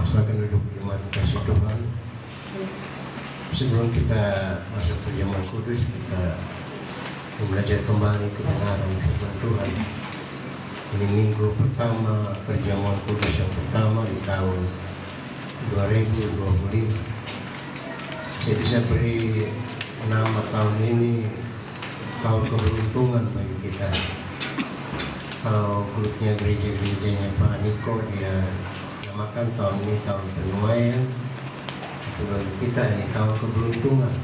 Silakan duduk jemaat kasih Tuhan. Sebelum kita masuk perjamuan kudus, kita belajar kembali kebenaran firman Tuhan. Ini minggu pertama perjamuan kudus yang pertama di tahun 2025. Saya bisa beri nama tahun ini tahun keberuntungan bagi kita. Kalau grupnya gereja-gerejanya Pak Niko, dia namakan tahun ini tahun penuaian. Tapi bagi kita ini tahun keberuntungan.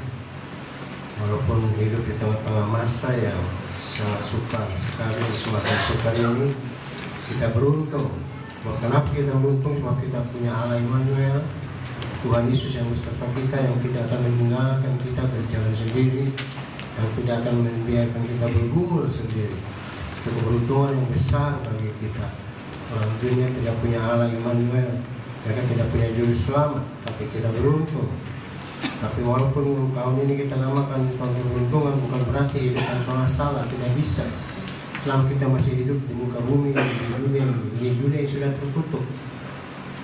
Walaupun hidup di tengah-tengah masa yang sangat sukar sekali, semakin sukar ini, kita beruntung. Kenapa kita beruntung? Sebab kita punya Allah Immanuel, Tuhan Yesus yang beserta kita, yang tidak akan meninggalkan kita berjalan sendiri, yang tidak akan membiarkan kita bergumul sendiri. Itu keberuntungan yang besar bagi kita. Orang dunia tidak punya Allah Immanuel, mereka tidak punya juru selamat, tapi kita beruntung. Tapi walaupun tahun ini kita namakan tahun keberuntungan, bukan berarti hidup tanpa masalah, tidak bisa. Selama kita masih hidup di muka bumi, di dunia yang sudah terkutuk,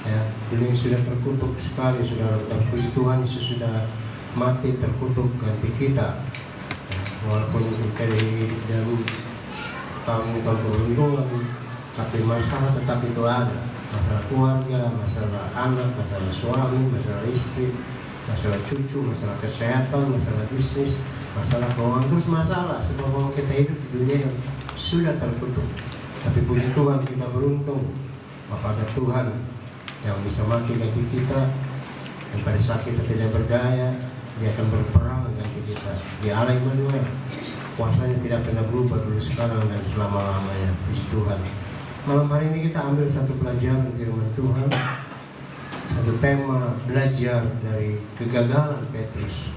ya, dunia yang sudah terkutuk sekali, saudara. Tapi Tuhan Yesus sudah mati terkutuk ganti kita. Ya, walaupun kita di dalam tahun keberuntungan, tapi masalah tetap itu ada. Masalah keluarga, masalah anak, masalah suami, masalah istri, masalah cucu, masalah kesehatan, masalah bisnis, masalah keuangan, terus masalah. Sebab kita hidup di dunia yang sudah terkutuk. Tapi puji Tuhan, kita beruntung kepada Tuhan yang bisa mati ganti kita. Dan pada saat kita tidak berdaya, Dia akan berperang ganti kita. Dia Allah Immanuel, kuasanya tidak pernah berubah dulu, sekarang, dan selama-lamanya. Puji Tuhan. Malam hari ini kita ambil satu pelajaran firman Tuhan, satu tema belajar dari kegagalan Petrus.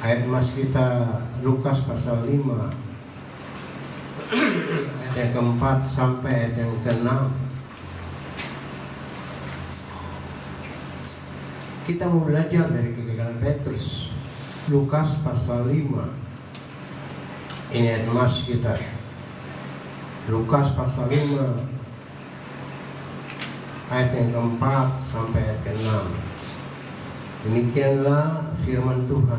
Ayat emas kita Lukas pasal 5 ayat yang keempat sampai ayat yang keenam. Kita mau belajar dari kegagalan Petrus. Lukas pasal 5. Ini ayat emas kita. Lukas pasal 5 ayat yang keempat sampai ayat ke-6. Demikianlah firman Tuhan.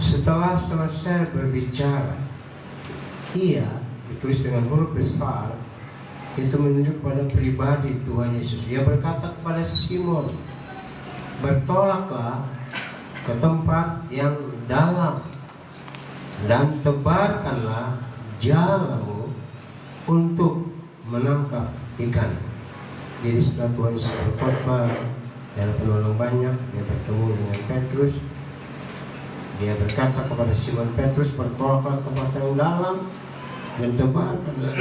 Setelah selesai berbicara, ia, ditulis dengan huruf besar, itu menunjuk kepada pribadi Tuhan Yesus. Ia berkata kepada Simon, bertolaklah ke tempat yang dalam dan tebarkanlah jalamu untuk menangkap ikan. Jadi setelah Tuhan Yesus berkhotbah dan penolong banyak, dia bertemu dengan Petrus. Dia berkata kepada Simon Petrus, bertolaklah ke tempat yang dalam dan tebarkanlah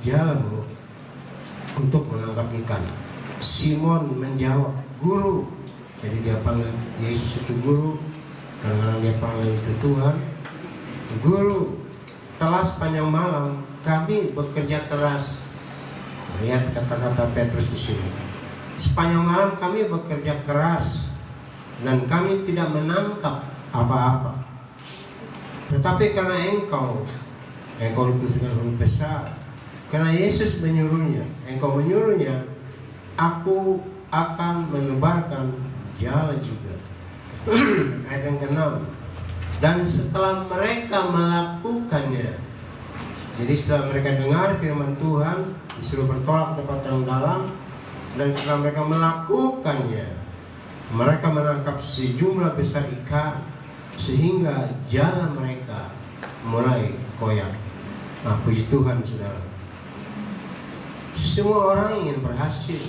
jalamu untuk menangkap ikan. Simon menjawab, Guru. Jadi dia panggil Yesus itu Guru, kadang-kadang dia panggil itu Tuhan. Guru, telah sepanjang malam kami bekerja keras. Lihat kata-kata Petrus di sini. Sepanjang malam kami bekerja keras dan kami tidak menangkap apa-apa. Tetapi karena engkau itu dengan huruf besar, karena Yesus menyuruhnya, engkau menyuruhnya, aku akan menebarkan jala juga. Ayat yang ke-6. Dan setelah mereka melakukannya, jadi setelah mereka dengar firman Tuhan, disuruh bertolak ke tempat yang dalam, dan setelah mereka melakukannya, mereka menangkap sejumlah besar ikan, sehingga jala mereka mulai koyak. Nah, puji Tuhan, saudara. Semua orang ingin berhasil,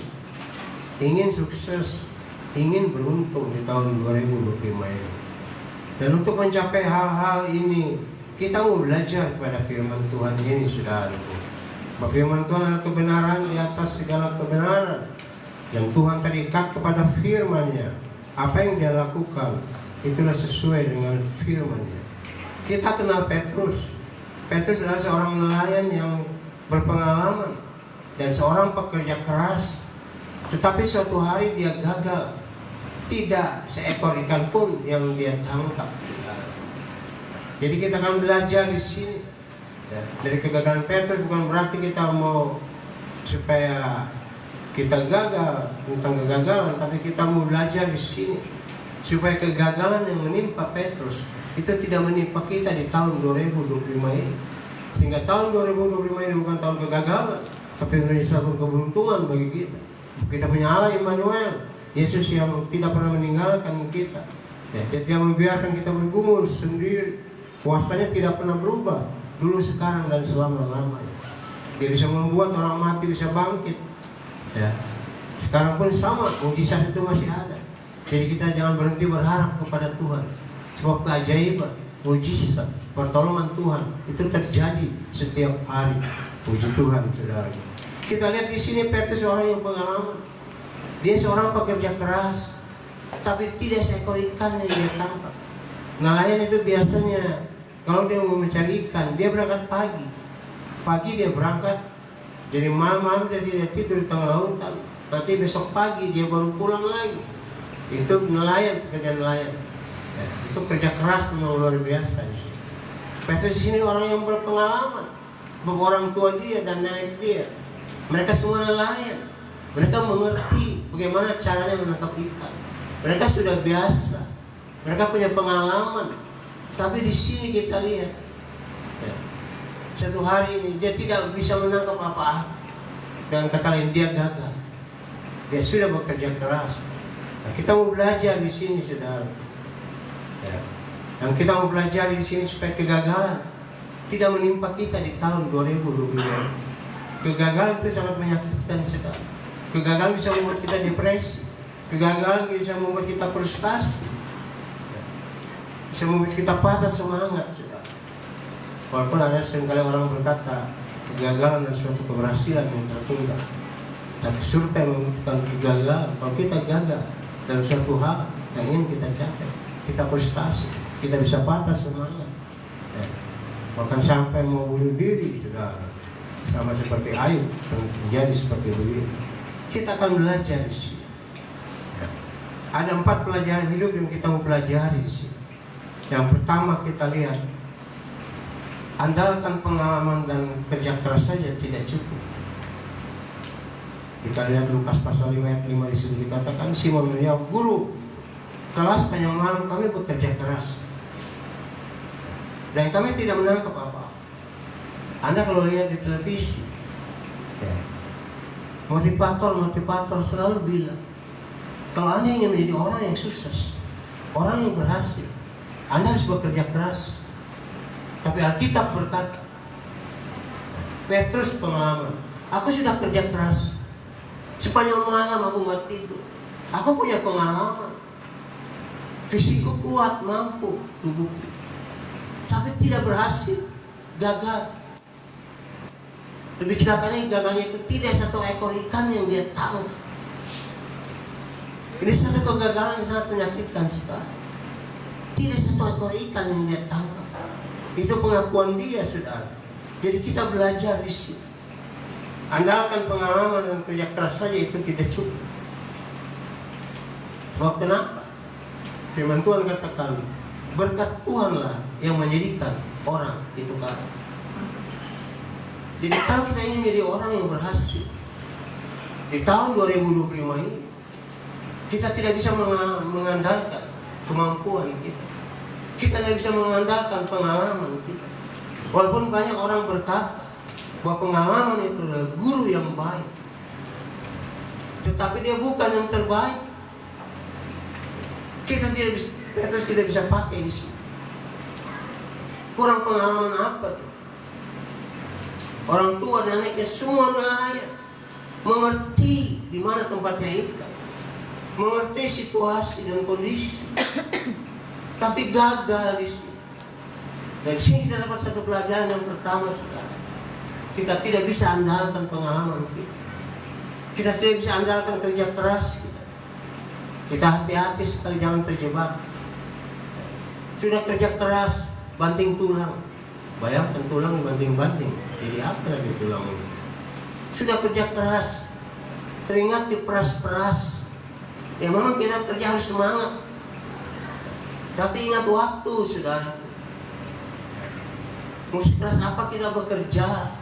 ingin sukses, ingin beruntung di tahun 2025 ini. Dan untuk mencapai hal-hal ini, kita mau belajar kepada firman Tuhan ini, saudaraku. Bahwa firman Tuhan adalah kebenaran di atas segala kebenaran. Dan Tuhan terikat kepada firman-Nya. Apa yang Dia lakukan, itulah sesuai dengan firman-Nya. Kita kenal Petrus. Petrus adalah seorang nelayan yang berpengalaman dan seorang pekerja keras. Tetapi suatu hari dia gagal. Tidak seekor ikan pun yang dia tangkap. Jadi kita akan belajar di sini. Dari kegagalan Petrus bukan berarti kita mau supaya kita gagal tentang kegagalan, tapi kita mau belajar di sini supaya kegagalan yang menimpa Petrus itu tidak menimpa kita di tahun 2025 ini. Sehingga tahun 2025 ini bukan tahun kegagalan, tapi menjadi satu keberuntungan bagi kita. Kita punya Allah Immanuel, Yesus yang tidak pernah meninggalkan kita. Ya, dia tidak membiarkan kita bergumul sendiri. Kuasanya tidak pernah berubah, dulu, sekarang, dan selama-lamanya. Dia bisa membuat orang mati bisa bangkit. Ya, sekarang pun sama, mujizat itu masih ada. Jadi kita jangan berhenti berharap kepada Tuhan, sebab keajaiban, mujizat, pertolongan Tuhan itu terjadi setiap hari. Puji Tuhan, saudara. Kita lihat di sini Petrus orang yang pengalaman. Dia seorang pekerja keras, tapi tidak seekor ikan yang dia tangkap. Nelayan itu biasanya kalau dia mau mencari ikan, dia berangkat pagi. Pagi dia berangkat, jadi malam-malam dia tidak tidur di tengah lautan. Nanti besok pagi dia baru pulang lagi. Itu nelayan, pekerjaan nelayan. Ya, itu kerja keras memang luar biasa. Petrus di sini orang yang berpengalaman. Orang tua dia dan nenek dia, mereka semua nelayan. Mereka mengerti bagaimana caranya menangkap ikan. Mereka sudah biasa, mereka punya pengalaman. Tapi di sini kita lihat, ya, satu hari ini dia tidak bisa menangkap apa-apa, dan kata lain dia gagal. Dia sudah bekerja keras. Nah, kita mau belajar di sini, saudara. Ya. Yang kita mau belajar di sini supaya kegagalan tidak menimpa kita di tahun 2025. Kegagalan itu sangat menyakitkan sekali. Kegagalan bisa membuat kita depresi. Kegagalan bisa membuat kita frustasi. Bisa membuat kita patah semangat, saudara. Walaupun ada seringkali orang berkata kegagalan dan suatu keberhasilan yang tertunda. Tapi survei membuktikan kegagalan. Kalau kita gagal dalam suatu hal yang ingin kita capai, kita frustasi, kita bisa patah semangat. Ya. Bahkan sampai mau bunuh diri, saudara. Sama seperti Ayub yang terjadi seperti begitu. Kita akan belajar di sini. Ya. Ada 4 pelajaran hidup yang kita mau pelajari di sini. Yang pertama kita lihat, andalkan pengalaman dan kerja keras saja tidak cukup. Kita lihat Lukas pasal 5 ayat 5 di situ dikatakan, Simon menjawab, "Guru, kelas panjang malam kami bekerja keras dan kami tidak menangkap apa-apa." Anda kalau lihat di televisi, ya, motivator selalu bilang, kalau Anda ingin menjadi orang yang sukses, orang yang berhasil, Anda harus bekerja keras. Tapi Alkitab berkata, Petrus pengalaman, aku sudah kerja keras, sepanjang malam aku nggak tidur, aku punya pengalaman, fisikku kuat, mampu, tubuhku, tapi tidak berhasil, gagal. Lebih celakanya gagalnya itu tidak satu ekor ikan yang dia tangkap. Ini satu kegagalan yang sangat menyakitkan sekali. Tidak satu ekor ikan yang dia tangkap. Itu pengakuan dia, saudara. Jadi kita belajar di sini. Andalkan pengalaman dan kerja keras saja itu tidak cukup. Sebab kenapa? Firman Tuhan katakan, berkat Tuhanlah yang menjadikan orang itu kaya. Jadi kalau kita ingin menjadi orang yang berhasil di tahun 2025 ini, kita tidak bisa mengandalkan kemampuan kita. Kita tidak bisa mengandalkan pengalaman kita. Walaupun banyak orang berkata bahwa pengalaman itu adalah guru yang baik, tetapi dia bukan yang terbaik. Kita tidak bisa, Petrus tidak bisa pakai di sini. Kurang pengalaman apa tuh? Orang tua dan anaknya semua nelayan, mengerti di mana tempatnya ikan, mengerti situasi dan kondisi, tapi gagal di sini. Dan di sini kita dapat satu pelajaran yang pertama sekarang. Kita tidak bisa andalkan pengalaman kita. Kita tidak bisa andalkan kerja keras kita. Kita hati-hati sekali jangan terjebak. Sudah kerja keras, banting tulang. Bayangkan tulang dibanting-banting. Jadi apa lagi tulang ini? Sudah kerja keras, keringat diperas-peras. Ya memang kita kerja harus semangat. Tapi ingat waktu, saudara. Mau sekeras apa kita bekerja,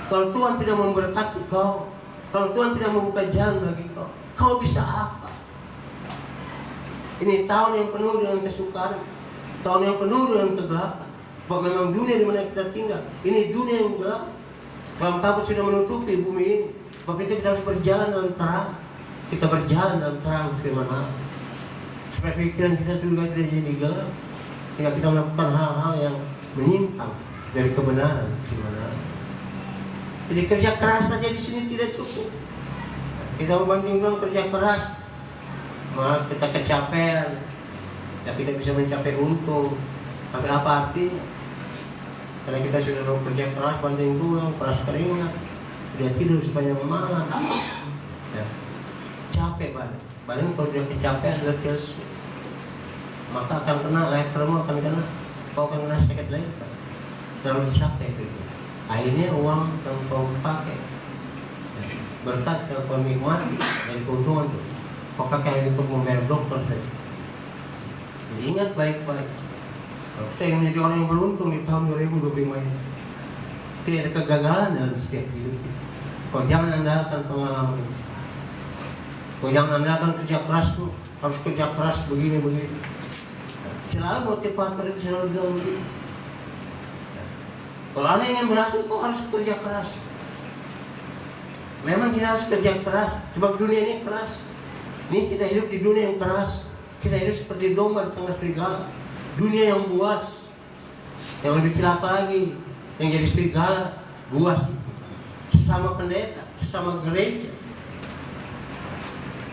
Kalau Tuhan tidak memberkati kau, kalau Tuhan tidak membuka jalan bagi kau, kau bisa apa? Ini tahun yang penuh dengan kesukaran, tahun yang penuh dengan kegelapan. Bahwa memang dunia di mana kita tinggal, ini dunia yang gelap. Kelam kabut sudah menutupi bumi ini. Sebab itu kita harus berjalan dalam terang. Kita berjalan dalam terang firman Allah. Supaya pikiran kita juga tidak jadi gelap. Jika kita melakukan hal-hal yang menyimpang dari kebenaran firman Allah. Jadi kerja keras saja di sini tidak cukup. Kita membandingkan kerja keras, malah kita kecapean, ya kita bisa mencapai untung. Tapi apa artinya? Karena kita sudah kerja keras, banting tulang, keras keringat, tidak tidur sepanjang malam, ya. Capek badan kalau dia kecapean, letih lesu, maka akan kena lehermu, akan kena, kau akan kena sakit leher, terlalu capek itu. Akhirnya uang yang kau pakai, berkat yang kau nikmati dari keuntungan itu, kau pakai untuk membayar dokter saja. Jadi ingat baik-baik, kalau kita ingin menjadi orang yang beruntung di tahun 2025 ini, tidak ada kegagalan dalam setiap hidup kita. Kau jangan andalkan pengalaman, kau jangan andalkan kerja kerasmu, harus kerja keras begini-begini. Selalu motivator itu selalu bilang begini. Kalau Anda ingin berhasil, kau harus kerja keras. Memang kita harus kerja keras, sebab dunia ini keras. Ini kita hidup di dunia yang keras. Kita hidup seperti domba di tengah serigala. Dunia yang buas, yang lebih celaka lagi, yang jadi serigala, buas. Sesama pendeta, sesama gereja,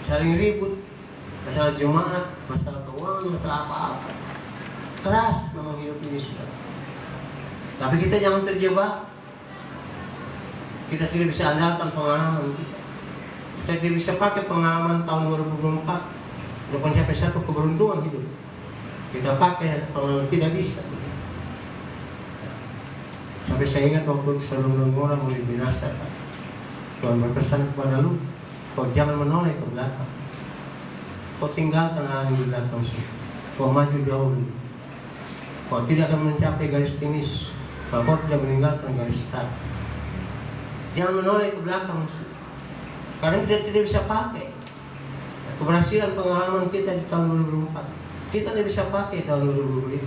saling ribut, masalah jemaat, masalah keuangan, masalah apa-apa. Keras memang hidup ini sudah. Tapi kita jangan terjebak. Kita tidak bisa andalkan pengalaman kita. Kita tidak bisa pakai pengalaman tahun 2024 untuk mencapai satu keberuntungan hidup. Kita pakai pengalaman, tidak bisa. Sampai saya ingat waktu sebelum orang mau dibinasakan, Tuhan berpesan kepada lu, kau jangan menoleh ke belakang. Kau tinggalkan hal yang di belakang sini. Kau maju jauh dulu. Kau tidak akan mencapai garis finish kalau kau tidak meninggalkan garis start. Jangan menoleh ke belakang musuh. Karena kita tidak bisa pakai keberhasilan pengalaman kita di tahun 2004. Kita tidak bisa pakai tahun 2025.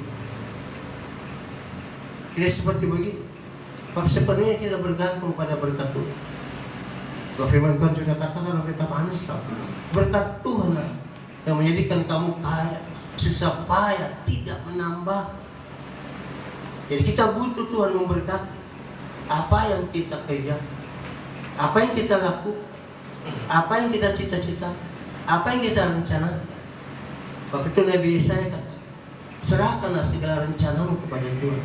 Tidak seperti begitu. Sebab sepenuhnya kita bergantung pada berkat Tuhan. Bahwa firman Tuhan sudah katakan dalam kitab Amsal, berkat Tuhan yang menjadikan kamu kaya, susah payah tidak menambah. Jadi kita butuh Tuhan memberkati apa yang kita kerjakan, apa yang kita lakukan, apa yang kita cita-citakan, apa yang kita rencanakan. Waktu itu Nabi Yesaya katakan, serahkanlah segala rencanamu kepada Tuhan,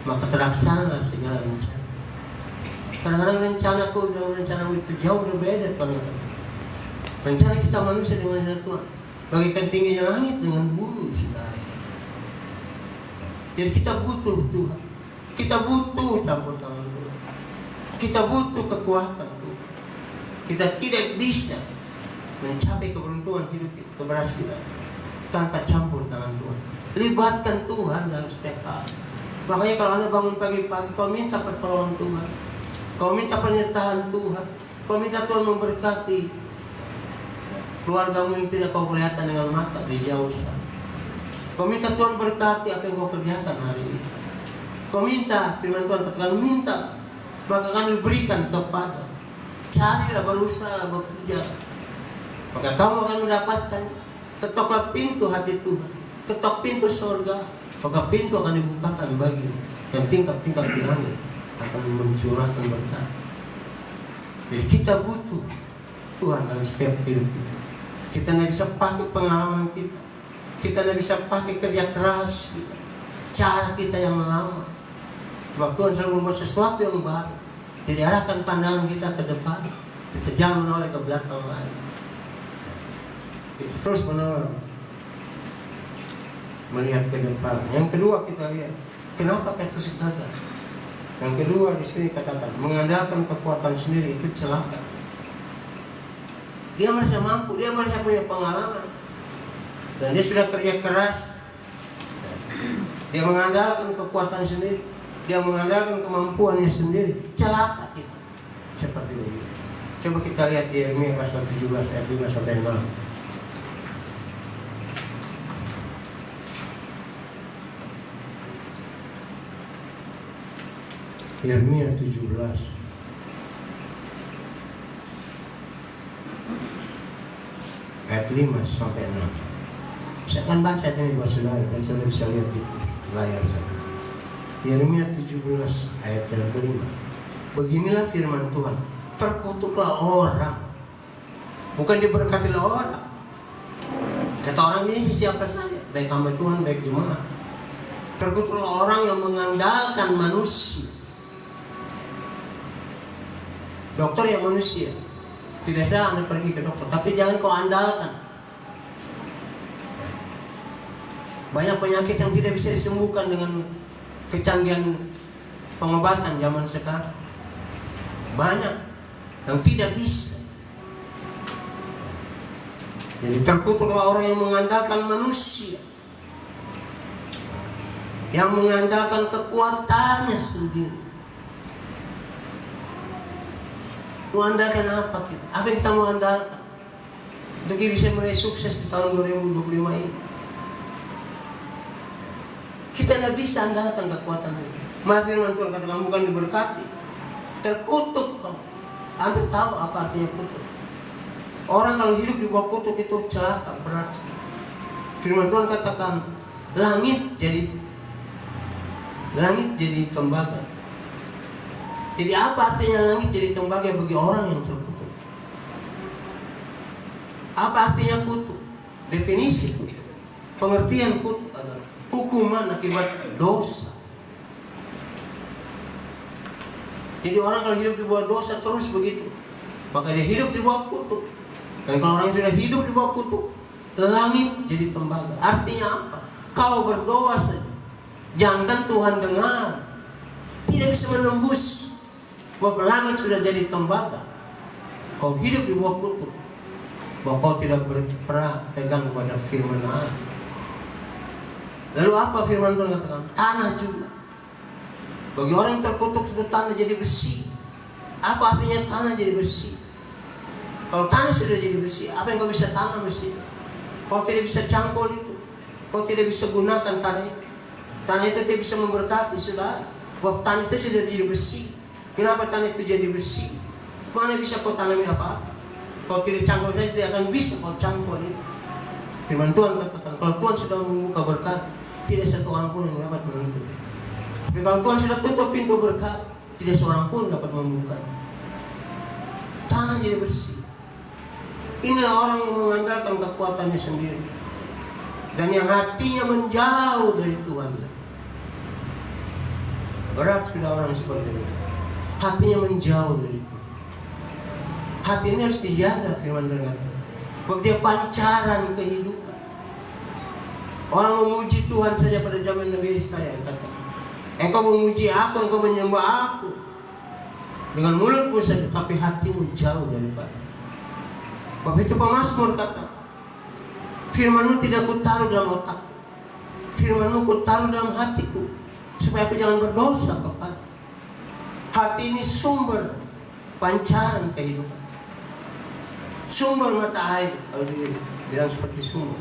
maka terlaksanalah segala rencana. Kadang-kadang rencanaku dan rencanamu itu jauh berbeda, Tuhan. Rencana kita manusia dengan rencana Tuhan bagaikan tingginya langit dengan bumi, saudara. Jadi kita butuh Tuhan. Kita butuh campur tangan Tuhan. Kita butuh kekuatan Tuhan. Kita tidak bisa mencapai keberuntungan hidup, keberhasilan tanpa campur tangan Tuhan. Libatkan Tuhan dalam setiap hal. Makanya kalau Anda bangun pagi-pagi, kau minta pertolongan Tuhan, kau minta penyertaan Tuhan, kau minta Tuhan memberkati keluargamu yang tidak kau kelihatan dengan mata di jauh sana. Kau minta Tuhan berkati apa yang kau kerjakan hari ini. Kau minta, firman Tuhan katakan, minta, maka akan diberikan kepada. Carilah, berusaha, bekerja, maka kamu akan mendapatkan. Ketoklah pintu hati Tuhan, ketok pintu surga, maka pintu akan dibukakan bagimu. Dan tingkap-tingkap di langit akan mencurahkan berkat. Jadi kita butuh Tuhan dalam setiap hidup kita. Kita tidak bisa pakai pengalaman kita. Kita tidak bisa pakai kerja keras kita, cara kita yang lama. Sebab Tuhan selalu membuat sesuatu yang baru. Jadi arahkan pandangan kita ke depan. Kita jangan menoleh ke belakang lagi. Kita terus menoleh, melihat ke depan. Yang kedua kita lihat, kenapa Petrus gagal? Yang kedua di sini katakan, mengandalkan kekuatan sendiri itu celaka. Dia merasa mampu, dia merasa punya pengalaman, dan dia sudah kerja keras. Dia mengandalkan kekuatan sendiri. dia mengandalkan kemampuannya sendiri, celaka kita. Seperti ini. Coba kita lihat di Yeremia pasal 17 ayat 5 sampai 6. Yeremia 17 ayat 5 sampai 6. Saya akan baca ini buat saudara dan saudara bisa lihat di layar saya. Yeremia 17 ayat yang kelima. Beginilah firman Tuhan, terkutuklah orang, bukan diberkatilah orang. Kata orang ini siapa saja, baik hamba Tuhan, baik jemaat. Terkutuklah orang yang mengandalkan manusia. Dokter yang manusia. Tidak salah Anda pergi ke dokter, tapi jangan kau andalkan. Banyak penyakit yang tidak bisa disembuhkan dengan kecanggihan pengobatan zaman sekarang. Banyak yang tidak bisa. Jadi terkutuklah orang yang mengandalkan manusia, yang mengandalkan kekuatannya sendiri. Mengandalkan apa kita? Apa yang kita mengandalkan untuk bisa meraih sukses di tahun 2025 ini? Kita tidak bisa andalkan kekuatan itu. Maka firman Tuhan katakan bukan diberkati, terkutuk kau. Anda tahu apa artinya kutuk? Orang kalau hidup di bawah kutuk itu celaka, berat. Firman Tuhan katakan langit jadi tembaga. Jadi apa artinya langit jadi tembaga bagi orang yang terkutuk? Apa artinya kutuk? Definisi kutuk, pengertian kutuk adalah hukuman akibat dosa. Jadi orang kalau hidup di bawah dosa terus begitu, maka dia hidup di bawah kutuk. Dan kalau orang sudah hidup di bawah kutuk, langit jadi tembaga. Artinya apa? Kau berdoa saja, jangan Tuhan dengar, tidak bisa menembus. Bahwa langit sudah jadi tembaga. Kau hidup di bawah kutuk, bahwa kau tidak pernah pegang kepada firman Allah. Lalu apa firman Tuhan katakan? Tanah juga. Bagi orang yang terkutuk sudah tanah jadi besi. Apa artinya tanah jadi besi? Kalau tanah sudah jadi besi, apa yang kau bisa tanam besi? Kau tidak bisa cangkul itu. Kau tidak bisa gunakan tanah itu. Tanah itu tidak bisa memberkati, saudara. Bahwa tanah itu sudah jadi besi. Kenapa tanah itu jadi besi? Mana bisa kau tanami apa-apa? Kau tidak cangkul saja tidak akan bisa kau cangkul itu. Firman Tuhan katakan, kalau Tuhan sudah membuka berkat, tidak satu orang pun yang dapat menutup. Tapi kalau Tuhan sudah tutup pintu berkat, tidak seorang pun dapat membuka. Tanah jadi bersih. Inilah orang yang mengandalkan kekuatannya sendiri, dan yang hatinya menjauh dari Tuhan. Berat sudah orang seperti ini. Hatinya menjauh dari Tuhan. Hati ini harus dijaga, firman Tuhan katakan. Bahwa dia pancaran kehidupan. Orang memuji Tuhan saja pada zaman Nabi Israel kata, engkau memuji aku, engkau menyembah aku dengan mulutmu saja, tapi hatimu jauh daripada. Bapak itu pemazmur kata, firmanmu tidak kutaruh dalam otakku, firmanmu kutaruh dalam hatiku, supaya aku jangan berdosa kepada. Hati ini sumber pancaran kehidupan, sumber mata air. Kalau bilang seperti sumber,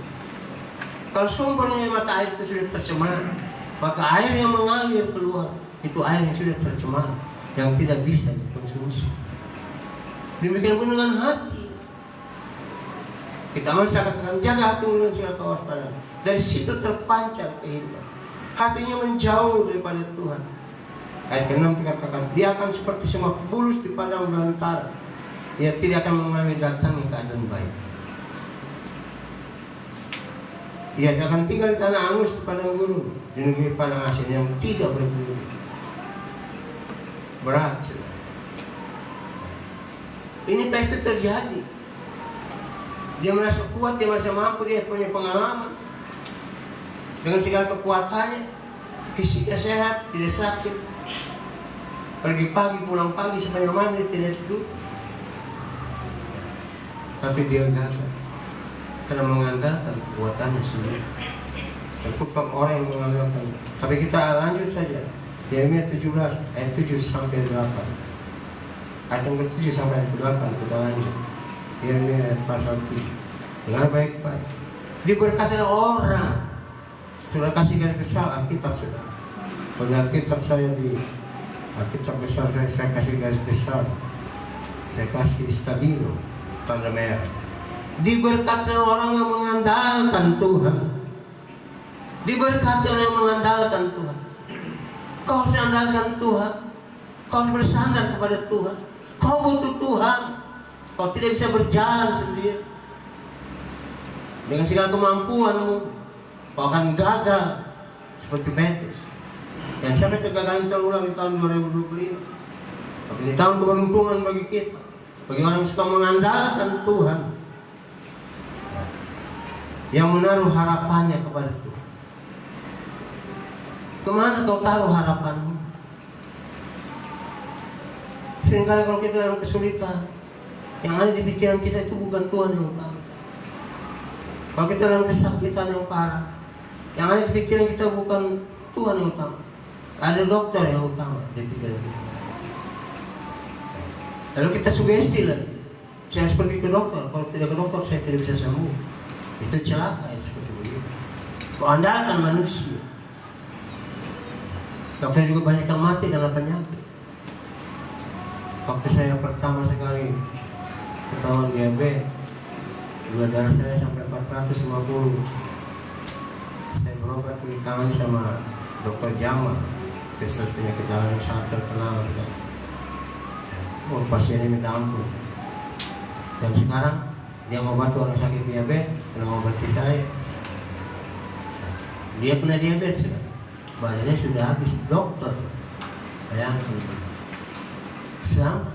kalau sumbernya mata air itu sudah tercemar, maka air yang mengalir keluar itu air yang sudah tercemar, yang tidak bisa dikonsumsi. Demikian pun dengan hati. Kita masih katakan jaga hatimu dengan segala kewaspadaan. Dari situ terpancar kehidupan. Hatinya menjauh daripada Tuhan. Ayat ke-6 dikatakan, dia akan seperti semak bulus di padang belantara. Dia tidak akan mengalami datangnya keadaan baik. Ia akan tinggal di tanah angus di padang gurun, di negeri padang asin yang tidak berpenduduk. Berat. Ini pasti terjadi. Dia merasa kuat, dia merasa mampu, dia punya pengalaman dengan segala kekuatannya, fisiknya sehat, tidak sakit, pergi pagi pulang pagi sepanjang malam dia tidak tidur. Tapi dia gagal karena mengandalkan kekuatannya sendiri. Terkutuk orang yang mengandalkan. Tapi kita lanjut saja Yeremia 17 ayat 7 sampai 8. Ayat yang ke-7 sampai ayat ke-8 kita lanjut. Yeremia pasal 7. Dengar baik-baik. Diberkatilah orang. Sudah kasih garis besar Alkitab sudah. Pada Alkitab saya di Alkitab besar saya kasih garis besar. Saya kasih stabilo tanda merah. Diberkatilah orang yang mengandalkan Tuhan. Diberkati orang yang mengandalkan Tuhan. Kau harus andalkan Tuhan. Kau harus bersandar kepada Tuhan. Kau butuh Tuhan. Kau tidak bisa berjalan sendiri. Dengan segala kemampuanmu, kau akan gagal seperti Petrus. Dan sampai kegagalan terulang di tahun 2025. Tapi ini tahun keberuntungan bagi kita, bagi orang yang suka mengandalkan Tuhan, yang menaruh harapannya kepada Tuhan. Kemana kau taruh harapanmu? Seringkali kalau kita dalam kesulitan, yang ada di pikiran kita itu bukan Tuhan yang utama. Kalau kita dalam kesakitan yang parah, yang ada di pikiran kita bukan Tuhan yang utama. Ada dokter yang utama di pikiran kita. Lalu kita sugesti lagi, saya harus pergi ke dokter. Kalau tidak ke dokter, saya tidak bisa sembuh. Itu celaka ya, seperti begitu. Kau andalkan manusia. Dokter juga banyak yang mati karena penyakit. Waktu saya pertama sekali ketahuan diabetes, gula darah saya sampai 450. Saya berobat ditangani sama Dokter Jamal, spesialis penyakit dalam yang sangat terkenal sekali. Oh, pasien ini minta ampun. Dan sekarang dia mengobati orang sakit diabetes, karena mengobati saya. Dia kena diabetes kan? Badannya sudah habis, dokter. Bayangkan, sama.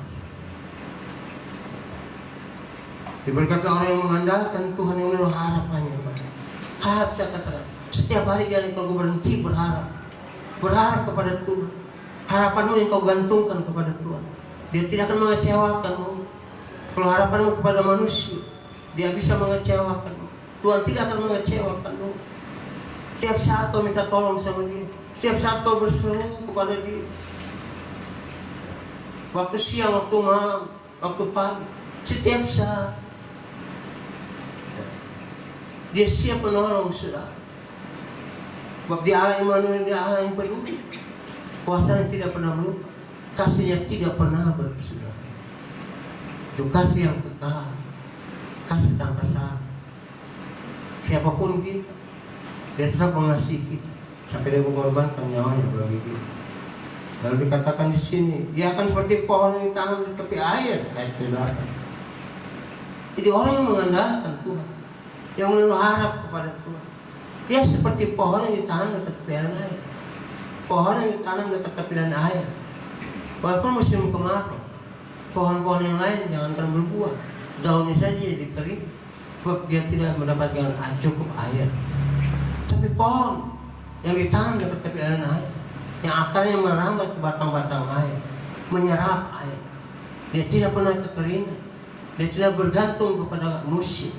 Diberkati orang yang mengandalkan Tuhan, yang menaruh harapannya. Harap saya katakan, setiap hari jangan kau berhenti berharap. Berharap kepada Tuhan. Harapanmu yang kau gantungkan kepada Tuhan. Dia tidak akan mengecewakanmu. Kalau harapanmu kepada manusia, dia bisa mengecewakanmu. Tuhan tidak akan mengecewakanmu. Setiap saat kau minta tolong sama dia, setiap saat kau berseru kepada dia, waktu siang, waktu malam, waktu pagi, setiap saat dia siap menolong saudara. Sebab dia Allah Immanuel, dia Allah yang peduli. Kuasanya tidak pernah melupa, kasihnya tidak pernah berkesudahan. Itu kasih yang kekal, kasih tanpa syarat. Siapapun kita, dia tetap mengasihi kita sampai dia mengorbankan nyawanya bagi kita. Lalu dikatakan di sini, dia akan seperti pohon yang ditanam di tepi air, ayat ke-8. Jadi orang yang mengandalkan Tuhan, yang menaruh harap kepada Tuhan, dia seperti pohon yang ditanam dekat tepian air. Pohon yang ditanam dekat tepian air. Walaupun musim kemarau, pohon-pohon yang lain jangankan berbuah, daunnya saja jadi kering, sebab dia tidak mendapatkan cukup air. Tapi pohon yang ditanam dekat tepian air, yang akarnya merambat ke batang-batang air, menyerap air, dia tidak pernah kekeringan, dia tidak bergantung kepada musim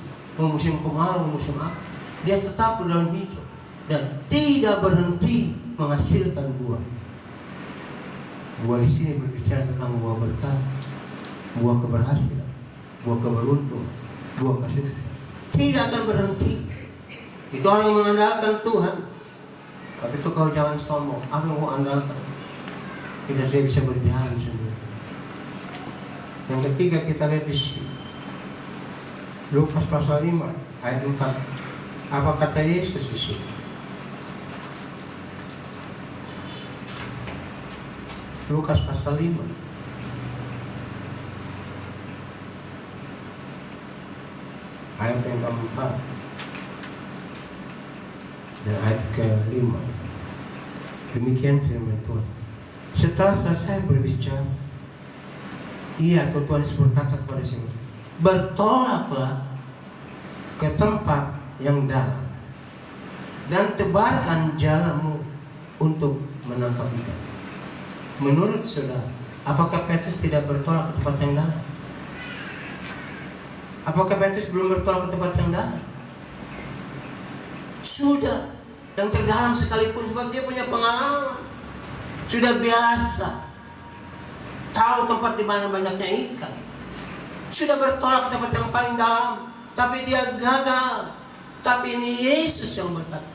kemarau, musim apa, dia tetap berdaun hijau dan tidak berhenti menghasilkan buah. Buah di sini berbicara tentang buah berkah, buah keberhasilan, buah keberuntungan, buah kesuksesan. Tidak akan berhenti. Itu orang yang mengandalkan Tuhan. Tapi itu kau jangan sombong. Apa yang kau andalkan? Tidak dia bisa berjalan sendiri. Yang ketiga kita lihat di sini, Lukas pasal 5 ayat 4. Apa kata Yesus di sini? Lukas pasal 5 ayat yang keempat dan ayat ke-5. Demikian firman Tuhan. Setelah selesai berbicara, ia atau Tuhan berkata kepada Simon, bertolaklah ke tempat yang dalam dan tebarkan jalanmu untuk menangkap ikan. Menurut saudara, apakah Petrus tidak bertolak ke tempat yang dalam? Apakah Petrus belum bertolak ke tempat yang dalam? Sudah, yang terdalam sekalipun, sebab dia punya pengalaman. Sudah biasa tahu tempat di mana banyaknya ikan. Sudah bertolak ke tempat yang paling dalam, tapi dia gagal. Tapi ini Yesus yang berkata.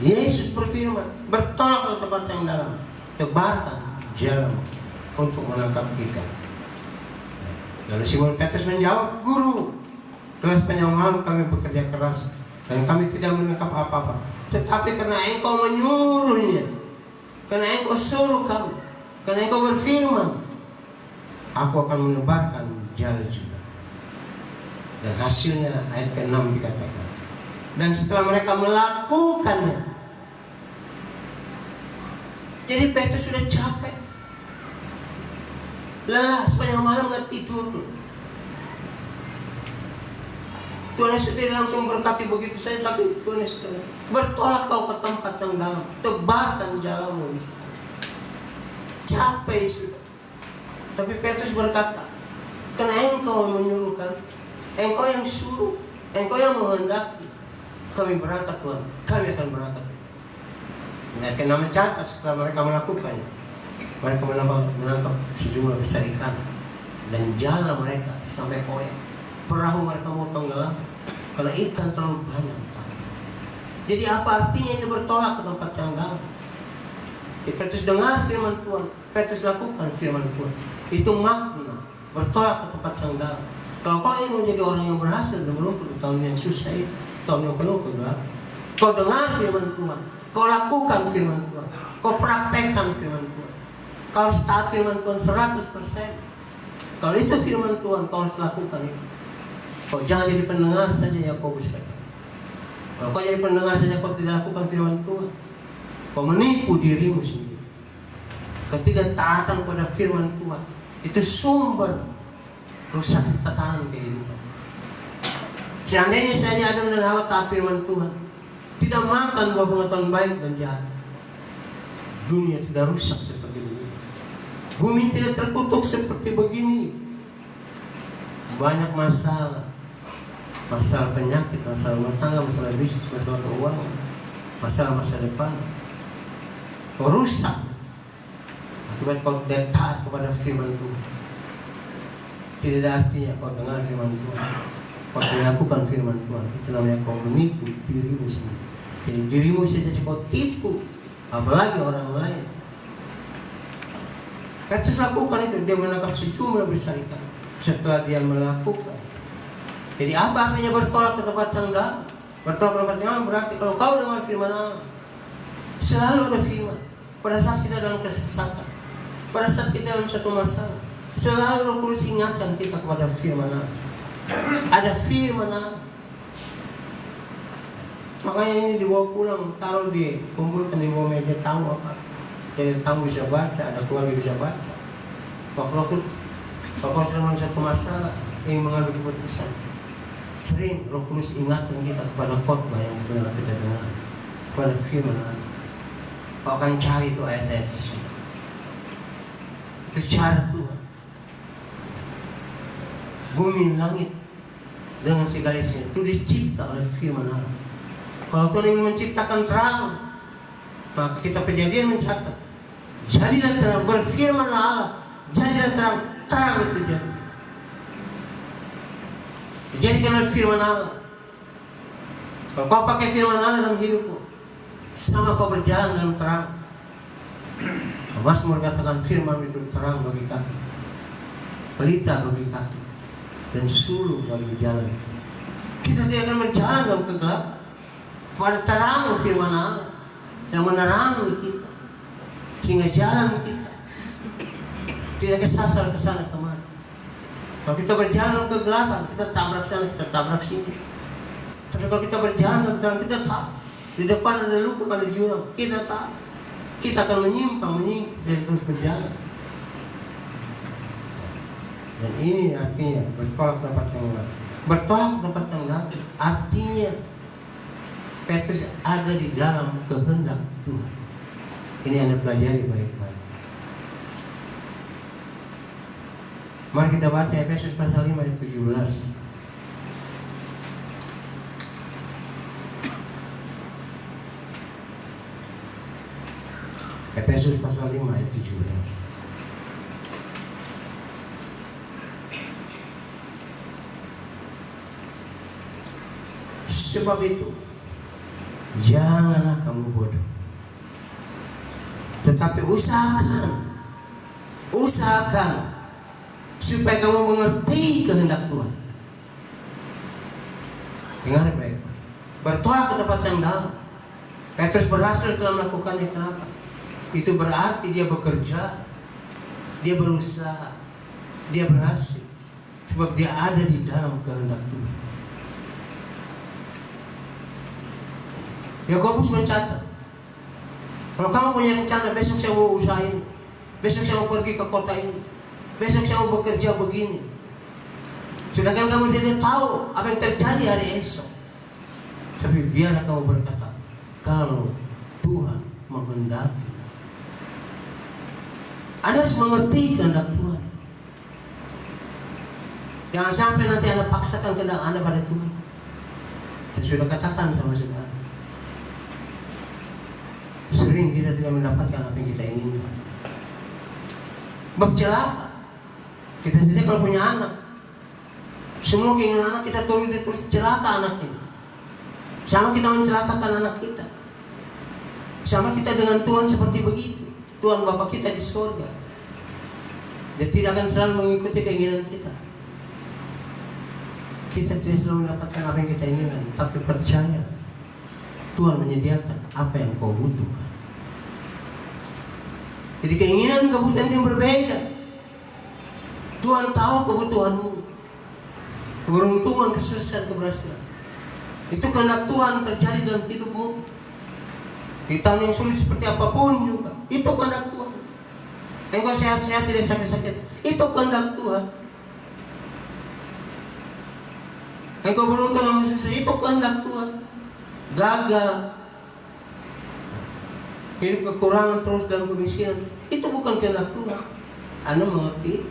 Yesus berfirman, bertolak ke tempat yang dalam, tebarkan jalan untuk menangkap ikan. Lalu Simon Petrus menjawab, Guru, telah sepanjang malam kami bekerja keras dan kami tidak menangkap apa-apa. Tetapi karena Engkau menyuruhnya, karena Engkau suruh kami, karena Engkau berfirman, aku akan menebarkan jala juga. Dan hasilnya ayat ke-6 dikatakan, dan setelah mereka melakukannya, jadi Petrus sudah capek, lelah, sepanjang malam nggak tidur. Tuhan Yesus tidak langsung berkati begitu saja, tapi Tuhan Yesus bertolak kau ke tempat yang dalam, tebarkan jalamu di sana. Capek sudah. Tapi Petrus berkata, karena Engkau menyuruhkan, Engkau yang suruh, Engkau yang menghendaki, kami berangkat Tuhan, kami akan berangkat. Mereka mencatat setelah mereka melakukannya, mereka menangkap sejumlah besar ikan dan jala mereka sampai koyak. Perahu mereka mau tenggelam karena ikan terlalu banyak. Jadi apa artinya ini bertolak ke tempat yang dalam? Petrus dengar firman Tuhan, Petrus lakukan firman Tuhan. Itu makna bertolak ke tempat yang dalam. Kalau kau ingin menjadi orang yang berhasil dan beruntung di tahun yang susah ini, tahun yang penuh kegelapan, kau dengar firman Tuhan, kau lakukan firman Tuhan, kau praktekkan firman Tuhan. Kau harus taat firman Tuhan 100%. Kalau itu firman Tuhan, kau harus lakukan itu. Kau jangan jadi pendengar saja, Yakobus kata. Kalau kau jadi pendengar saja, kau tidak lakukan firman Tuhan, kau menipu dirimu sendiri. Ketidaktaatan pada firman Tuhan itu sumber rusak tatanan kehidupan. Seandainya saja Adam dan Hawa taat firman Tuhan, tidak makan buah pengetahuan baik dan jahat, dunia tidak rusak seperti ini. Bumi tidak terkutuk seperti begini. Banyak masalah, masalah penyakit, masalah rumah tangga, masalah bisnis, masalah keuangan, masalah masa depan. Kau rusak akibat kau tidak taat kepada firman Tuhan. Tidak ada artinya kau dengar firman Tuhan, kau tidak lakukan firman Tuhan. Itu namanya kau menipu dirimu sendiri. Jadi dirimu saja kau tipu, apalagi orang lain. Petrus lakukan itu, dia menangkap sejumlah besar ikan. Setelah dia melakukan, jadi apa artinya bertolak ke tempat yang dalam? Bertolak ke tempat yang dalam berarti kalau kau dengar firman Allah, selalu ada firman. Pada saat kita dalam kesesatan, pada saat kita dalam satu masalah, selalu Roh Kudus ingatkan kita kepada firman Allah. Ada firman Allah. Makanya ini dibawa pulang, taruh dikumpulkan di bawah meja tamu apa. Jadi tamu bisa baca, ada keluarga bisa baca. Waktu kalau sedang satu masalah ingin mengambil keputusan, sering Roh Kudus ingatkan kita kepada khotbah yang pernah kita dengar, kepada firman Allah. Kau akan cari itu ayat-ayat itu cara Tuhan. Bumi langit dengan segala isinya itu dicipta oleh firman Allah. Kalau Tuhan ingin menciptakan terang, maka kita Kejadian mencatat, jadilah terang, berfirman Allah, jadilah terang, terang itu jadi. Dijadikan oleh firman Allah. Kalau kau pakai firman Allah dalam hidupmu, sama kau berjalan dalam terang. Mazmur katakan firman itu terang bagi kaki, pelita bagi kaki, dan suluh bagi jalan. Kita tidak akan berjalan dalam kegelapan. Pada terang firman Allah yang menerangi kita, sehingga jalan kita tidak kesasar ke sana kemari. Kalau kita berjalan dalam kegelapan, kita tabrak sana, kita tabrak sini. Tapi kalau kita berjalan dalam terang, kita tahu di depan ada lubang, ada jurang, kita tahu. Kita akan menyimpang, menyingkir, dan terus berjalan. Dan ini artinya bertolak ke tempat yang dalam. Bertolak ke tempat yang dalam artinya Petrus ada di dalam kehendak Tuhan. Ini Anda pelajari baik-baik. Mari kita baca Efesus pasal 5 ayat 17. Efesus pasal 5 ayat 17. Sebab itu, janganlah kamu bodoh, tetapi usahakan supaya kamu mengerti kehendak Tuhan. Dengar baik-baik. Bertolak ke tempat yang dalam. Petrus berhasil setelah melakukannya. Kenapa? Itu berarti dia bekerja, dia berusaha, dia berhasil, sebab dia ada di dalam kehendak Tuhan. Yakobus mencatat, kalau kamu punya rencana, besok saya mau usaha ini, besok saya mau pergi ke kota ini, besok saya mau bekerja begini, sedangkan kamu tidak tahu apa yang terjadi hari esok. Tapi biarlah kamu berkata, kalau Tuhan menghendaki. Anda harus mengerti kehendak Tuhan. Jangan sampai nanti Anda paksakan kehendak Anda pada Tuhan. Saya sudah katakan sama saudara, sering kita tidak mendapatkan apa yang kita inginkan. Bab celaka. Kita sendiri kalau punya anak, semua keinginan anak kita turuti, terus celaka anak ini. Sama kita mencelakakan anak kita. Sama kita dengan Tuhan seperti begitu. Tuhan Bapa kita di surga, Dia tidak akan selalu mengikuti keinginan kita. Kita tidak selalu mendapatkan apa yang kita inginkan, tapi percaya Tuhan menyediakan apa yang kau butuhkan. Jadi keinginan kebutuhan yang berbeda. Tuhan tahu kebutuhanmu, keberuntungan, kesuksesan, keberhasilan. Itu kehendak Tuhan terjadi dalam hidupmu. Di tahun yang sulit seperti apapun juga, itu kehendak Tuhan. Engkau sehat-sehat, tidak sakit-sakit, itu kehendak Tuhan. Engkau beruntung sama sukses, itu kehendak Tuhan. Gagal, hidup kekurangan terus dalam kemiskinan, itu bukan kehendak Tuhan. Anda mengerti?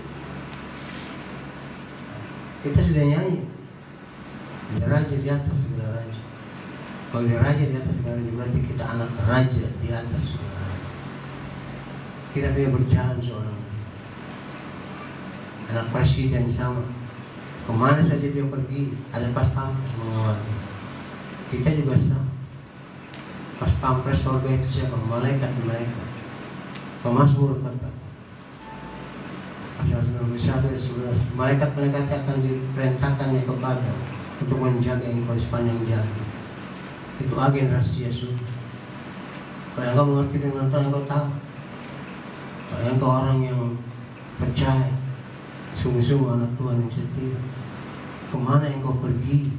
Kita sudah nyanyi, dia raja di atas segala raja. Kalau dia raja di atas segala raja, berarti kita anak raja di atas segala raja. Kita tidak berjalan seorang diri. Anak presiden sama, kemana saja dia pergi, ada pas pampres mengawal dia. Kita juga sama. Pas pampres surga itu siapa? Malaikat-malaikat. Pemazmur kata pasal 91 ayat 11, malaikat-malaikat akan diperintahkannya kepada untuk menjaga engkau sepanjang jalan. Itu agen rahasia surga. Kalau engkau mengerti dengan Tuhan, engkau tahu. Kalau engkau orang yang percaya, sungguh-sungguh anak Tuhan yang setia, kemana engkau pergi,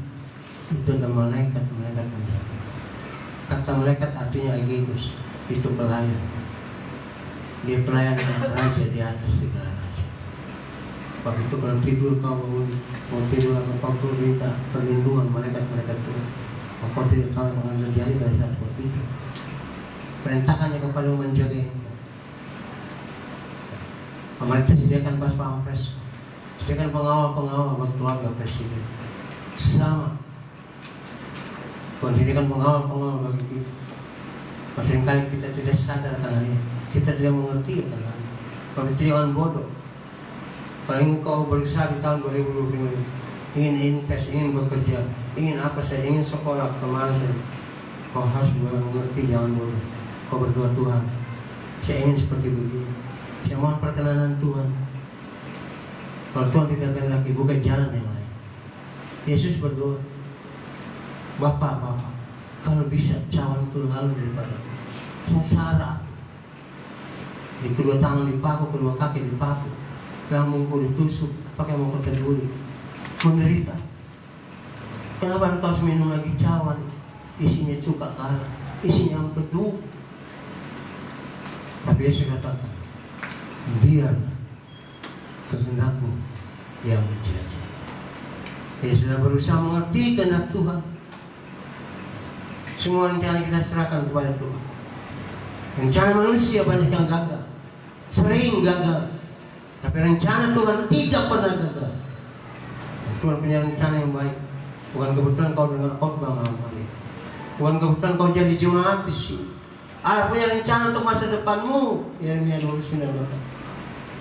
itu ada malaikat-malaikat menjaga. Kata malaikat artinya agegus, itu pelayan. Dia pelayan anak raja di atas segala raja. Waktu itu kalau tidur kau mau tidur atau kau perlu minta perlindungan malaikat-malaikat Tuhan. Kau tidak tahu yang akan terjadi pada saat seperti itu. Perintahkannya kepada menjaga engkau. Pemerintah sediakan pas pampres, sediakan pengawal-pengawal buat keluarga presiden. Sama. Sediakan pengawal-pengawal bagi kita. Seringkali kita tidak sadar karena ini. Kita tidak mengerti karena ini. Bagi itu jangan bodoh. Kalau engkau berusaha di tahun 2025, ingin invest, ingin bekerja, ingin apa saja, ingin sekolah, kemana saja, kau harus mengerti, jangan bodoh. Kau berdoa, Tuhan, saya ingin seperti begini. Saya mohon perkenanan Tuhan. Kalau Tuhan tidak kehendaki, buka jalan yang lain. Yesus berdoa, Bapa, kalau bisa cawan itu lalu daripadaku. Sengsara aku. Di kedua tangan dipaku, kedua kaki dipaku, lambungku ditusuk pakai mahkota duri, menderita. Kenapa engkau harus minum lagi cawan? Isinya cuka kara, isinya empedu. Tapi Yesus katakan, biarlah kehendakmu yang menjadi. Dia sudah berusaha mengerti kehendak Tuhan. Semua rencana kita serahkan kepada Tuhan. Rencana manusia banyak yang gagal, sering gagal. Tapi rencana Tuhan tidak pernah gagal. Tuhan punya rencana yang baik. Bukan kebetulan kau dengar khotbah malam hari, bukan kebetulan kau jadi jemaat di sini. Allah punya rencana untuk masa depanmu. Yeremia 29.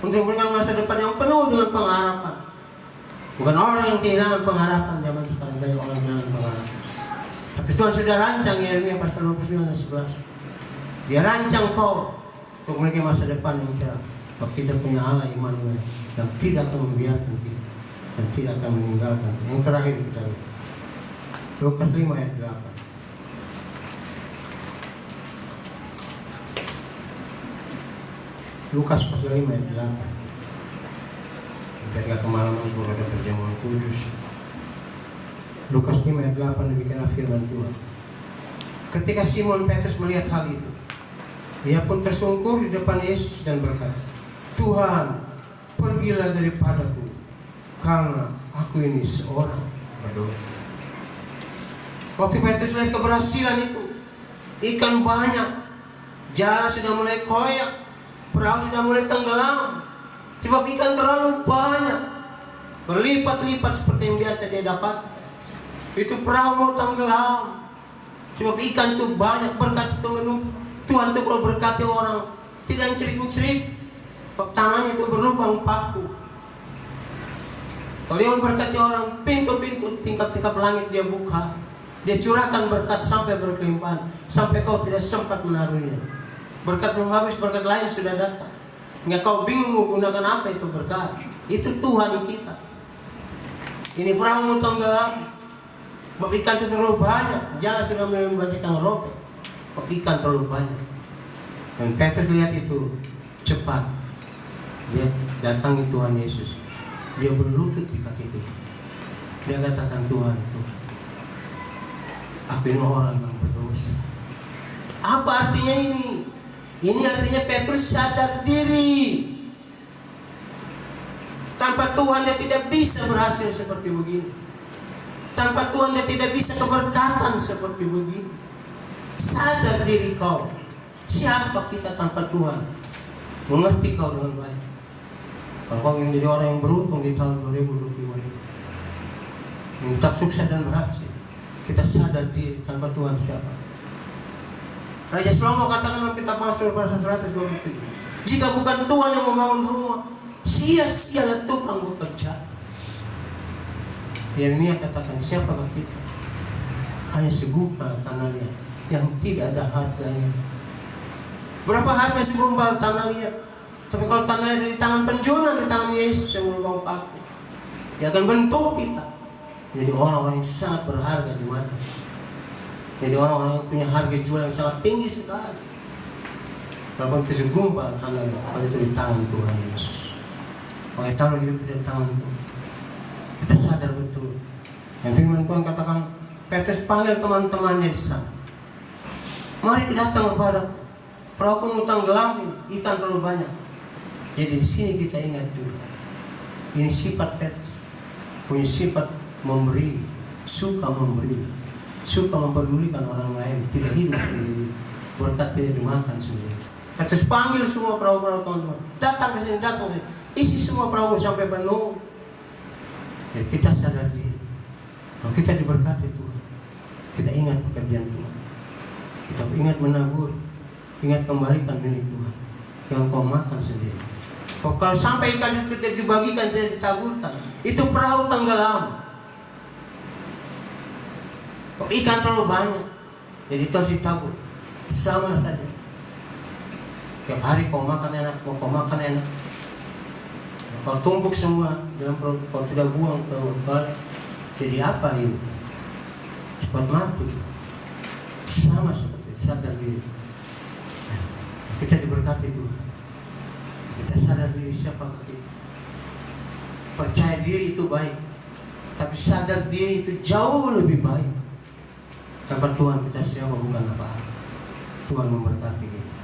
Untuk memberikan masa depan yang penuh dengan pengharapan. Bukan orang yang kehilangan pengharapan zaman sekarang, banyak orang kehilangan pengharapan. Tapi Tuhan sudah rancang, Yeremia pasal 29 dan 11. Dia rancang kau untuk memiliki masa depan yang cerah. Sebab kita punya Allah Immanuel yang tidak akan membiarkan kita dan tidak akan meninggalkan. Yang terakhir kita lihat Lukas 5 ayat 8. Lukas pasal 5 ayat 8. Biar gak kemalaman sebelum ada perjamuan kudus. Lukas 5 ayat 8, demikianlah firman Tuhan. Ketika Simon Petrus melihat hal itu, ia pun tersungkur di depan Yesus dan berkata, Tuhan, pergilah daripadaku, karena aku ini seorang berdosa. Waktu Petrus lihat keberhasilan itu, ikan banyak, jalan sudah mulai koyak, perahu sudah mulai tenggelam, sebab ikan terlalu banyak, berlipat-lipat seperti yang biasa dia dapat. Itu perahu mau tenggelam, sebab ikan itu banyak, berkat itu menumpuk. Tuhan itu kalau berkati orang tidak cerik-cerik, tangannya itu berlubang paku. Kalau dia memberkati orang, pintu-pintu tingkap-tingkap langit dia buka. Dia curahkan berkat sampai berkelimpahan, sampai kau tidak sempat menaruhnya. Berkat belum habis, berkat lain sudah datang. Nggak kau bingung menggunakan apa itu berkat. Itu Tuhan kita. Ini perahu mau tenggelam, ikan itu terlalu banyak, jalan sudah mulai membacakan robek. Ikan terlalu banyak. Dan Petrus lihat itu cepat. Dia datangi Tuhan Yesus. Dia berlutut di kaki Tuhan. Dia katakan, Tuhan, aku ini orang yang berdosa. Apa artinya ini? Ini artinya Petrus sadar diri. Tanpa Tuhan dia tidak bisa berhasil seperti begini. Tanpa Tuhan dia tidak bisa keberkatan seperti begini. Sadar diri kau. Siapa kita tanpa Tuhan? Mengerti kau dengan baik. Kalau kau ingin jadi orang yang beruntung di tahun 2025 ini, yang tetap sukses dan berhasil, kita sadar diri tanpa Tuhan siapa. Raja Salomo katakan dalam kitab Mazmur pasal 127, jika bukan Tuhan yang membangun rumah, sia-sialah tukang bekerja. Yeremia katakan, siapakah kita? Hanya segumpal tanah liat yang tidak ada harganya. Berapa harga segumpal tanah liat? Tapi kalau tanah liat di tangan penjual, di tangan Yesus yang berlubang paku, dia akan bentuk kita jadi orang-orang yang sangat berharga di mata. Jadi orang-orang yang punya harga jual yang sangat tinggi sekali. Walaupun itu segumpal tanah liat, kalau itu di tangan Tuhan Yesus. Oleh taruh hidup di tangan Tuhan, kita sadar betul. Yang firman Tuhan katakan, Petrus panggil teman-temannya di sana. Mari kita datang kepada perahu mau tenggelam, ikan terlalu banyak. Jadi di sini kita ingat dulu. Ini sifat Petrus, punya sifat memberi, suka mempedulikan orang lain, tidak hidup sendiri, berkat tidak dimakan sendiri. Petrus panggil semua perahu-perahu teman-teman, datang ke sini, isi semua perahu sampai penuh. Jadi kita sadar diri, kalau kita diberkati Tuhan, kita ingat pekerjaan Tuhan. Kita ingat menabur, ingat kembalikan milik Tuhan yang kau makan sendiri. Kalau sampai ikan itu tidak dibagikan, tidak ditaburkan, itu perahu tenggelam. Ikan terlalu banyak, jadi itu harus ditabur. Sama saja. Tiap hari kau makan enak, kau makan enak. Kau tumpuk semua dalam perut, kau tidak buang ke balik. Jadi apa ini? Cepat mati. Sama seperti sadar diri. Kita diberkati Tuhan. Kita sadar diri siapa kita. Percaya diri itu baik, tapi sadar diri itu jauh lebih baik. Tanpa Tuhan kita siapa bukan apa-apa. Tuhan memberkati kita.